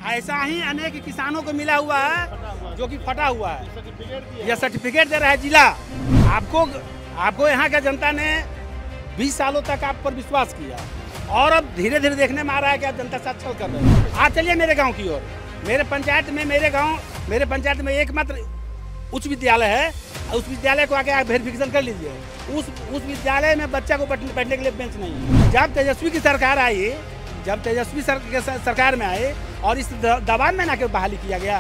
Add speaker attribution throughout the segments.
Speaker 1: ऐसा ही अनेक किसानों को मिला हुआ है जो कि फटा हुआ है। यह सर्टिफिकेट दे रहा है जिला। आपको यहाँ का जनता ने 20 सालों तक आप पर विश्वास किया और अब धीरे धीरे देखने में आ रहा है कि आप जनता से छल कर रहे हैं। आज चलिए मेरे गांव की ओर। मेरे पंचायत में एकमात्र उच्च विद्यालय है। उस विद्यालय को आके आप वेरिफिकेशन कर लीजिए। उस विद्यालय में बच्चा को बैठने के लिए बेंच नहीं है। जब तेजस्वी की सरकार आई, सरकार में आए और इस दबाव में ना के बहाली किया गया,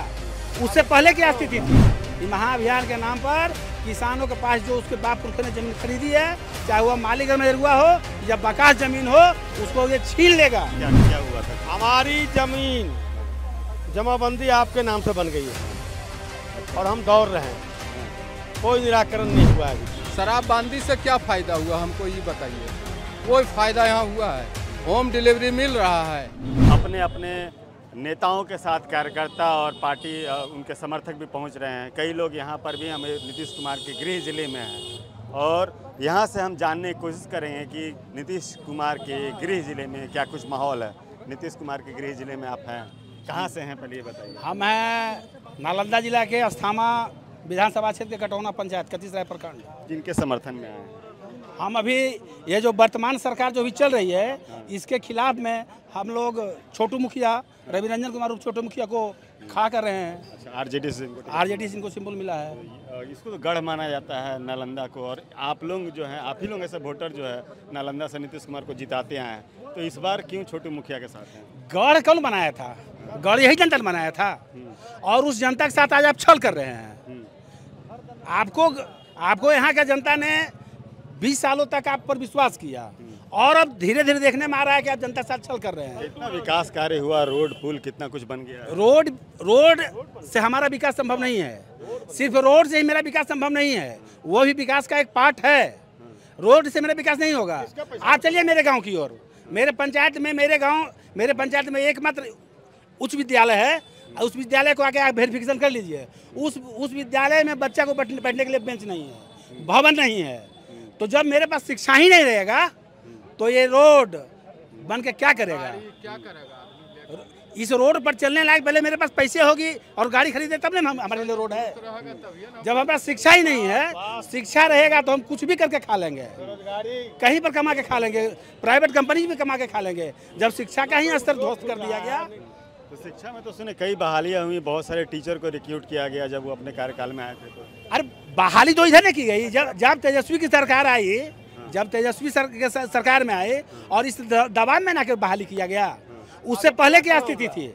Speaker 1: उससे पहले क्या स्थिति थी? महाअभियान के नाम पर किसानों के पास जो उसके बाप पुरखों ने जमीन खरीदी है, चाहे वह मालिक में हुआ हो या बकास जमीन हो, उसको ये छीन लेगा।
Speaker 2: क्या हुआ था?
Speaker 3: हमारी जमीन जमाबंदी आपके नाम से बन गई है और हम दौड़ रहे हैं, कोई निराकरण नहीं हुआ है।
Speaker 4: शराबबंदी से क्या फायदा हुआ, हमको ये बताइए। कोई फायदा यहाँ हुआ है? होम डिलीवरी मिल रहा है।
Speaker 2: अपने अपने नेताओं के साथ कार्यकर्ता और पार्टी उनके समर्थक भी पहुंच रहे हैं। कई लोग यहाँ पर भी हमें नीतीश कुमार के गृह जिले में हैं और यहाँ से हम जानने की कोशिश करेंगे कि नीतीश कुमार के गृह जिले में क्या कुछ माहौल है। नीतीश कुमार के गृह जिले में आप हैं, कहाँ से हैं पहले ये बताइए।
Speaker 1: हम हैं नालंदा जिला के अस्थामा विधानसभा क्षेत्र के कटौना पंचायत कतीसराय प्रखंड।
Speaker 2: जिनके समर्थन में आए हैं
Speaker 1: हम अभी ये जो वर्तमान सरकार जो भी चल रही है, इसके खिलाफ में हम लोग छोटू मुखिया रवि रंजन कुमार उर्फ छोटू मुखिया को खा कर रहे हैं।
Speaker 2: अच्छा, आरजेडी से
Speaker 1: इनको सिंबल मिला है।
Speaker 2: इसको तो गढ़ माना जाता है नालंदा को, और आप लोग जो हैं, आप ही लोग ऐसे वोटर जो है नालंदा से नीतीश कुमार को जिताते हैं, तो इस बार क्यों छोटू मुखिया के साथ हैं?
Speaker 1: गढ़ कौन बनाया था? गढ़ यही जनता ने बनाया था और उस जनता के साथ आज आप छल कर रहे हैं। आपको यहाँ का जनता ने 20 सालों तक आप पर विश्वास किया और अब धीरे धीरे देखने में आ रहा है कि आप जनता के साथ छल कर रहे हैं।
Speaker 2: इतना विकास कार्य हुआ, रोड पुल कितना कुछ बन गया।
Speaker 1: रोड से हमारा विकास संभव नहीं है। सिर्फ रोड से ही मेरा विकास संभव नहीं है, वो भी विकास का एक पार्ट है। रोड से मेरा विकास नहीं होगा। आज चलिए मेरे गाँव की ओर। मेरे पंचायत में एकमात्र उच्च विद्यालय है। उस विद्यालय को आके आप वेरिफिकेशन कर लीजिए। उस विद्यालय में बच्चा को बैठने के लिए बेंच नहीं है, भवन नहीं है। तो जब मेरे पास शिक्षा ही नहीं रहेगा तो ये रोड बन के क्या करेगा? इस रोड पर चलने लायक पहले मेरे पास पैसे होगी और गाड़ी खरीदे तब ना हमारे लिए रोड है। जब हमारे पास शिक्षा ही नहीं है, शिक्षा रहेगा तो हम कुछ भी करके खा लेंगे, कहीं पर कमा के खा लेंगे, प्राइवेट कंपनी भी कमा के खा लेंगे। जब शिक्षा का ही स्तर ध्वस्त कर दिया गया।
Speaker 2: तो शिक्षा में तो सुने कई बहालियाँ हुई, बहुत सारे टीचर को रिक्रूट किया गया जब वो अपने कार्यकाल में आए थे। तो
Speaker 1: अरे बहाली तो इधर नहीं की गई। जब तेजस्वी की सरकार आई, सरकार में आए और इस दबाव में ना के बहाली किया गया, उससे पहले क्या स्थिति थी?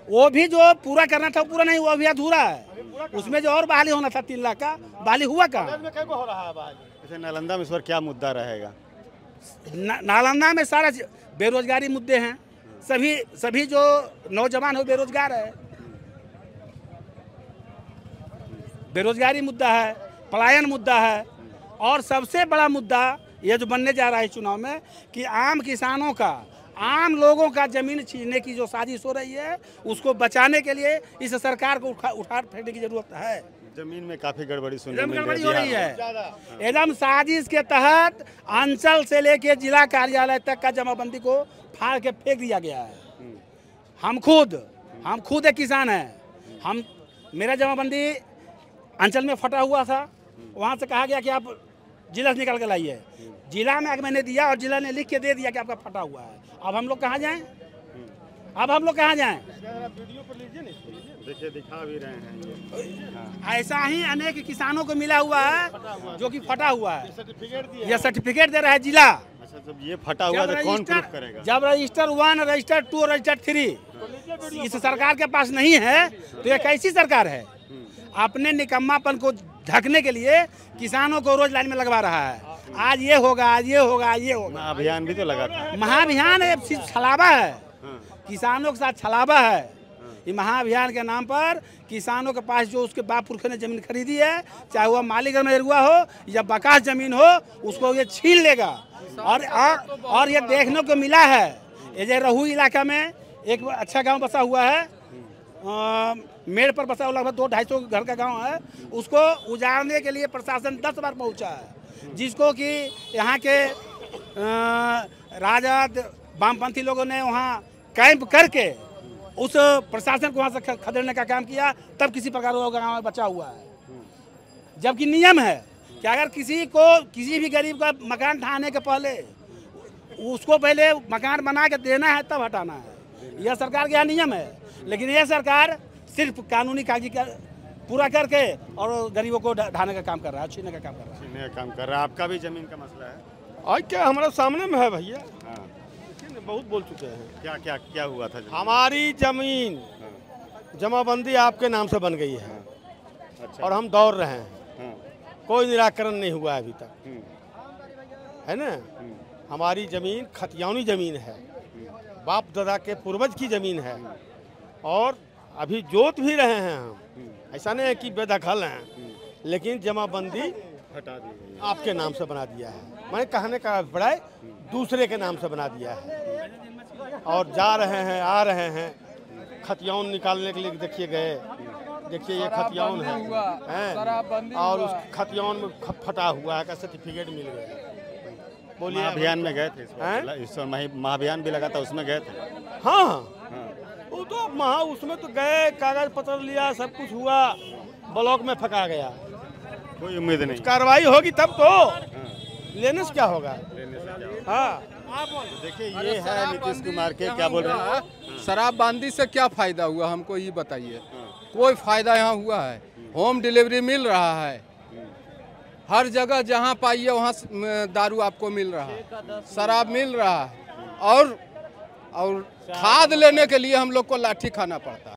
Speaker 1: वो भी जो पूरा करना था पूरा नहीं, वो भी अधूरा है। उसमें जो और बहाली होना था 3 लाख का, बहाली हुआ कहाँ?
Speaker 2: जैसे नालंदा में इस बार क्या मुद्दा रहेगा?
Speaker 1: नालंदा में सारा बेरोजगारी मुद्दे हैं। सभी जो नौजवान हो बेरोजगार है, बेरोजगारी मुद्दा है, पलायन मुद्दा है और सबसे बड़ा मुद्दा ये जो बनने जा रहा है चुनाव में कि आम किसानों का, आम लोगों का जमीन छीनने की जो साजिश हो रही है, उसको बचाने के लिए इस सरकार को उठार फेंकने की जरूरत है।
Speaker 2: जमीन में काफी गड़बड़ी
Speaker 1: हो रही है। एकदम साजिश के तहत अंचल से लेके जिला कार्यालय तक का जमाबंदी को फाड़ के फेंक दिया गया है। हम खुद एक किसान हैं। मेरा जमाबंदी अंचल में फटा हुआ था, वहाँ से कहा गया कि आप जिला से निकाल के लाइए। जिला में आगे मैंने दिया और जिला ने लिख के दे दिया कि आपका फटा हुआ है। अब हम लोग कहाँ जाएं?
Speaker 3: वीडियो पर लीजिए ना,
Speaker 2: देखिए दिखा भी रहे हैं।
Speaker 1: ऐसा ही अनेक किसानों को मिला हुआ है जो कि फटा हुआ है। यह सर्टिफिकेट दे रहा है जिला।
Speaker 2: अच्छा, जब ये फटा हुआ तो कौन प्रूफ करेगा?
Speaker 1: जब रजिस्टर 1, रजिस्टर 2 और रजिस्टर 3 इस सरकार के पास नहीं है तो ये कैसी सरकार है? अपने निकम्मापन को ढकने के लिए किसानों को रोज लाइन में लगवा रहा है। आज ये होगा, आज ये होगा, आज ये होगा।
Speaker 2: महाअभियान भी तो लगा था।
Speaker 1: महाअभियान छलावा है, किसानों के साथ छलावा है। ये महाअभियान के नाम पर किसानों के पास जो उसके बाप पुरखों ने जमीन खरीदी है, चाहे वह मालिक में हुआ हो या बकास जमीन हो, उसको ये छीन लेगा। और ये देखने को मिला है। ये जो रहू इलाका में एक अच्छा गांव बसा हुआ है, मेड़ पर बसा हुआ लगभग 200-250 घर का गांव है। उसको उजाड़ने के लिए प्रशासन 10 बार पहुंचा है, जिसको कि यहाँ के राजद वामपंथी लोगों ने वहाँ कैंप करके उस प्रशासन को वहाँ से खदेड़ने का काम किया, तब किसी प्रकार वो गाँव में बचा हुआ है। जबकि नियम है कि अगर किसी भी गरीब का मकान ढाने के पहले उसको पहले मकान बना के देना है, तब हटाना है। यह सरकार का नियम है। लेकिन यह सरकार सिर्फ कानूनी कागजी पूरा करके और गरीबों को ढाने का काम कर रहा है, छीनने का काम कर रहा है।
Speaker 2: छीनने का काम कर रहा है। आपका भी जमीन का मसला है?
Speaker 3: और क्या हमारे सामने में है भैया,
Speaker 2: हाँ।
Speaker 3: बहुत बोल चुके हैं।
Speaker 2: क्या क्या क्या हुआ था?
Speaker 3: हमारी जमीन जमाबंदी आपके नाम से बन गई है।
Speaker 2: अच्छा।
Speaker 3: और हम दौड़ रहे हैं।
Speaker 2: हाँ।
Speaker 3: कोई निराकरण नहीं हुआ अभी तक, है ना।
Speaker 2: हम्म।
Speaker 3: हमारी जमीन खतियानी जमीन है, बाप दादा के पूर्वज की जमीन है, और अभी जोत भी रहे हैं हम। ऐसा नहीं है कि बेदखल हैं, लेकिन जमाबंदी
Speaker 2: हटा दी गई।
Speaker 3: आपके नाम से बना दिया है। मैंने कहने का अभिप्राय दूसरे के नाम से बना दिया है। और जा रहे हैं, आ रहे हैं, खतियान निकालने के लिए देखिए गए, देखिए ये खतियान है, और उस खतियान में फटा हुआ है का सर्टिफिकेट मिल गया। बोलिए,
Speaker 2: अभियान में गए थे इस महाअभियान भी लगा था, उसमें गए थे?
Speaker 3: हाँ वो तो उसमें तो गए, कागज पत्र लिया, सब कुछ हुआ, ब्लॉक में फंका गया।
Speaker 2: कोई उम्मीद नहीं,
Speaker 3: कार्रवाई होगी तब तो। लेने से क्या होगा? हाँ
Speaker 2: देखिए ये है नीतीश कुमार के, क्या बोल रहे हैं?
Speaker 4: शराबबंदी से क्या फायदा हुआ हमको ये बताइए। कोई फायदा यहाँ हुआ है? होम डिलीवरी मिल रहा है, हर जगह जहाँ पाइए वहाँ दारू आपको मिल रहा है, शराब मिल रहा है, और खाद लेने के लिए हम लोग को लाठी खाना पड़ता है।